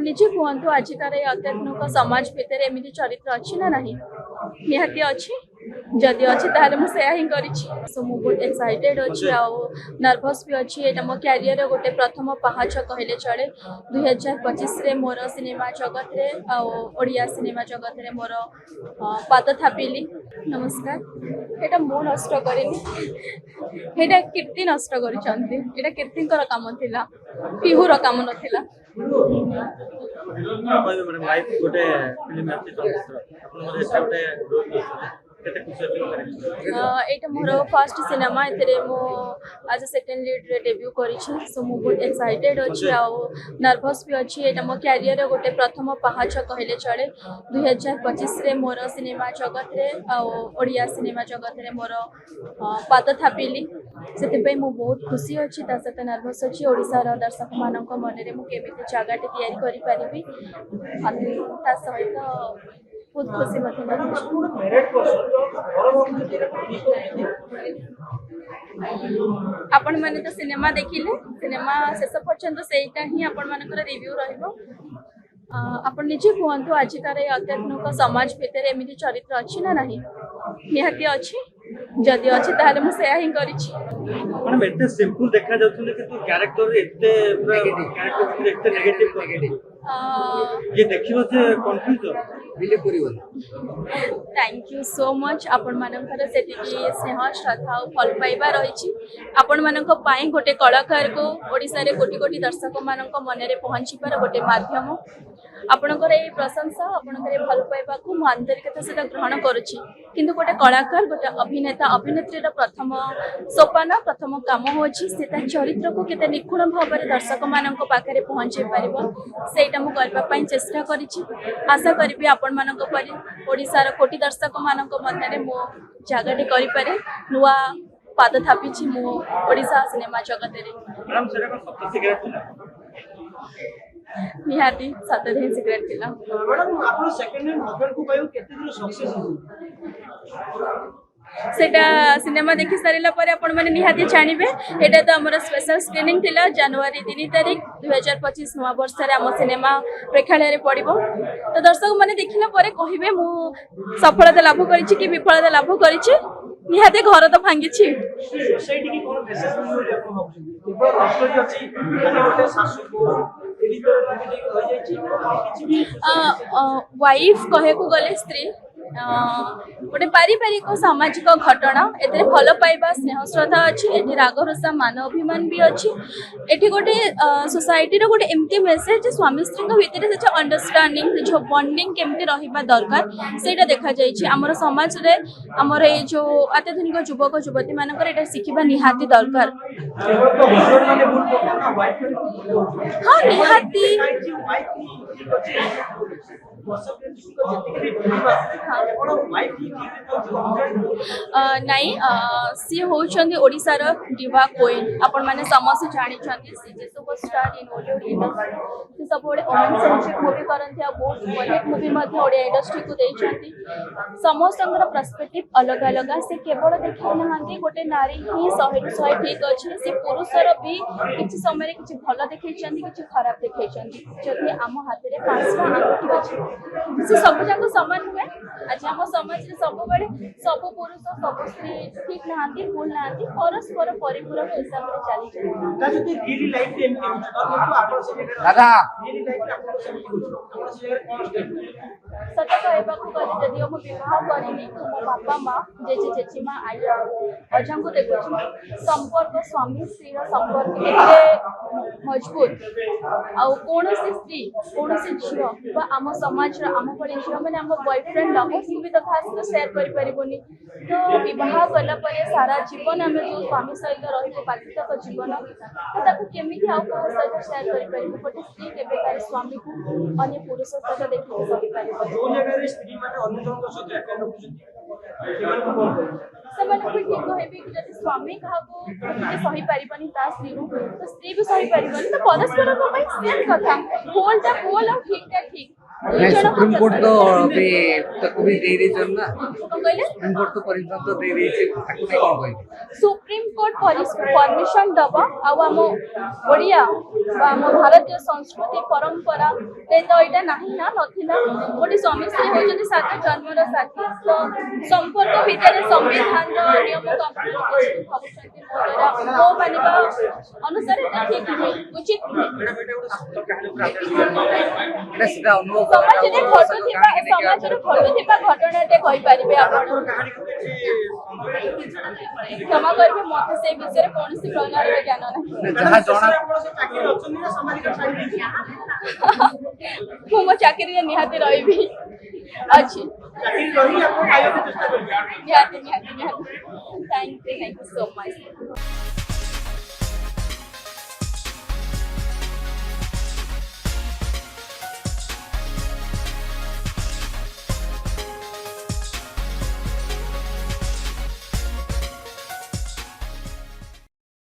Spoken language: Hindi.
निजे कहतु आजिकार अत्याधुनिक समाज भितर एमती चरित्र अच्छी ना नहीं निहाती अच्छी जदि अच्छी ताहले मुझे हिं कर बहुत एक्साइटेड अच्छी नर्भस भी अच्छी एटा मो क्यारियर गोटे प्रथम पहाच कहले चले 2025 रे मोर सिनेमा जगत रे ओडिया सिनेमा जगत रे मोर पाद थापिली। नमस्कार। एटा मो नष्ट करेनी एटा कीर्ति नष्ट करिसंती एटा कीर्तिकर काम थिला पिहुर काम नथिला। लाइफ गोटे फिल्म आछि चलचित्र आपण मोर एटा गोटे रोल एटा मोर फर्स्ट सिनेमा एतरे मो आज सेकंड लीड रे डेब्यू करिछि सो मो बहुत एक्साइटेड अछि आ नर्भस भी अछि। एटा मो कैरियर रे गोटे प्रथम पहाच कहले चले 2025 रे मोर सिनेमा जगत रे ओडिया सिनेमा जगत रे मोर पाद थापिली सेते मो बहुत खुशी अछि ता सहित नर्भस अछि। ओडिसा रा दर्शक मानक मन रे मो केमिति जागाटी तयारी करि परिबी ता सहित बहुत खुशी आपण माने तो सिनेमा देखिले सिनेमा शेष पर्यंत सेटा ही आपण मानकर रिव्यू रहइबो। आपण निजे कहतु आजिकार अत्याधुनिक समाज भितर एमती चरित्र अच्छी ना नहीं निहाती अच्छी जदि अच्छी ताहले मुझे हिं कर मैडम एते सिंपल देखा जाउछले किंतु कैरेक्टर एते पूरा कैरेक्टर एते नेगेटिव ये देखिबो से कंफ्यूज बिलीव करिवो। थैंक यू सो मच आपण मानकर सेठी स्नेह श्रद्धा और फल पाइबा रही आपण मानक पाई गोटे कलाकार को ओडिसा रे कोटी कोटी दर्शक मानक मन रे पहुंची पार गोटे माध्यम आपणकर ये प्रशंसा आपणकर ये भल पाइबा को मु आंतरिकता से ग्रहण करुच्ची किंतु गोटे कलाकार गोटे अभिनेता अभिनेत्री प्रथम सोपान प्रथम काम होची से चरित्र को केते निखुण भाव में दर्शक मानक पाखे पहुंचे पारिबो सेटा मु करबा पई चेष्टा करिछि। आशा करिबी आपण मानक परि ओडिसा रो कोटी दर्शक मानक मध्य रे मो जागाटी करि पारे नुवा पाद थापिछि मो ओडिसा सिनेमा जगत रे। मैडम सेरा को सत्य सिगरेट निहाती सतत ही सिगरेट थिला। मैडम आपन सेकंड हैंड ऑफर को पायो केते दिन सक्सेस सेटा सिनेमा देखि सारिला परे आपण माने निहाती जानिबे। एटा तो हमर स्पेशल स्क्रीनिंग थिला जनवरी 3 तारिख 2025 नवा वर्ष रे हम सिनेमा प्रेक्षालय रे पड़िबो तो दर्शक माने देखिला परे कहिबे मु सफलता लाभ करिछि कि विफलता लाभ करिछि निहाती घर तो भांगिछि। सोसाइटी की कोन मेसेज मिलले आपण भाबुछिन केवल राष्ट्र अछि माने गोटे सासु को वाइफ कहे को गले स्त्री गोटे पारिवारिक सामाजिक घटना एते भल पाइबा स्नेह श्रद्धा अच्छी एटी राग रोषा मान अभिमान भी अच्छी एटी गोटे सोसाइटी रो गोटे एमती मेसेज स्वामी स्त्री भितर से अंडरस्टैंडिंग जो बॉन्डिंग केमती रहिबा दरकार सेटा देखा जाइछि। हमर समाज रे हमर ए जो अत्याधुनिक युवक युवती मानकर एटा सिखिबा निहाती दरकार। हाँ निहाती नहीं सी होचंदी ओडिसा रो डिवा क्वीन आपण माने समस्त जानि छथि सी जे सुपरस्टार इन बॉलीवुड इंडस्ट्री से सब बड़े ओन सेंट्रिक मूवी करंती आ बहुत बॉलीवुड मूवी मध्ये ओडिया इंडस्ट्री को देई छथि समस्तंकर पर्सपेक्टिव अलग अलग से केवल देखि नहांती गोटे नारी ही 100 ठीक अछि से पुरुषर भी किछि समय रे किछि भलो देखै छथि किछि खराब देखै छथि जदि आम हाथ रे पांचटा आंगुठी अछि से सब जाक समान हुए। आज आम समाज रे सब बड़े सब पुरुष सब स्त्री ठीक नहांती भूल नहांती परस्पर परिपूरक हिसाब रे चली जाय ता जति रियल लाइफ रे एमती होछ तो आपण से दादा रियल लाइफ रे आपण से आपण से कोन स्टेप सत कहबा को गले जदि हम विवाह करिनी तो मो बापा माँ जेजे जेजीमा आई अजा को देखु संपर्क स्वामी स्त्री संपर्क एते मजबूत आ कौन स्त्री कौन झील बा आम समाज आम बड़े झील मैंने आम बॉयफ्रेंड लवर सी भी तो खास शेयर कर पारिबोनी तो विवाह कला परे सारा जीवन आम जो स्वामी सहित रहिबो बाधितक जीवन तो ताकू केमिति आउ कहा सहित शेयर कर पारिबो गोटे स्त्री केबे कार स्वामी को अन्य पुरुष सहित देखि सहि पारिबो जो जगह रे स्त्री माने अन्य जनक सहित अटैक होछथि ସେମାନେ ବି ଠିକ କହିବେ कि ଯଦି ସ୍ୱାମୀ କାହାକୁ ଟିକେ ସହି ପାରିବନି ତା ସ୍ତ୍ରୀରୁ ତ ସ୍ତ୍ରୀ ବି ସହି ପାରିବନି ତ ପରସ୍ପରଙ୍କ ପାଇଁ ସେମ୍ କଥା ଭୁଲଟା ଭୁଲ ଆଉ ଠିକଟା ଠିକ नहीं सुप्रीम कोर्ट तो अभी तक भी दे रही चल ना कौन कहले सुप्रीम कोर्ट तो परिणाम तो दे रही है ताकू नहीं कौन कहि सुप्रीम कोर्ट परमिशन दब आउ आम ओडिया बा आम भारतीय संस्कृति परंपरा ते तो एटा नाही ना नथिला गोटे स्वामी स्त्री होचନ୍ତି साथ जन्मर साथी तो संपर्क भितर संविधान रो नियम को आपण किछि भाबुछନ୍ତି मोरा मो मानिबा अनुसार एटा ठीक है उचित एटा सीधा अनुभव समाजरे घटुथिबा घटनाटे कहि परिबे आपण क्षमा करबे मते से विषय कोनसी प्रकार रे ज्ञान नाही जहां जणा मो चाकरी निहाती रहिबी अच्छी निहाती थैंक यू सो मच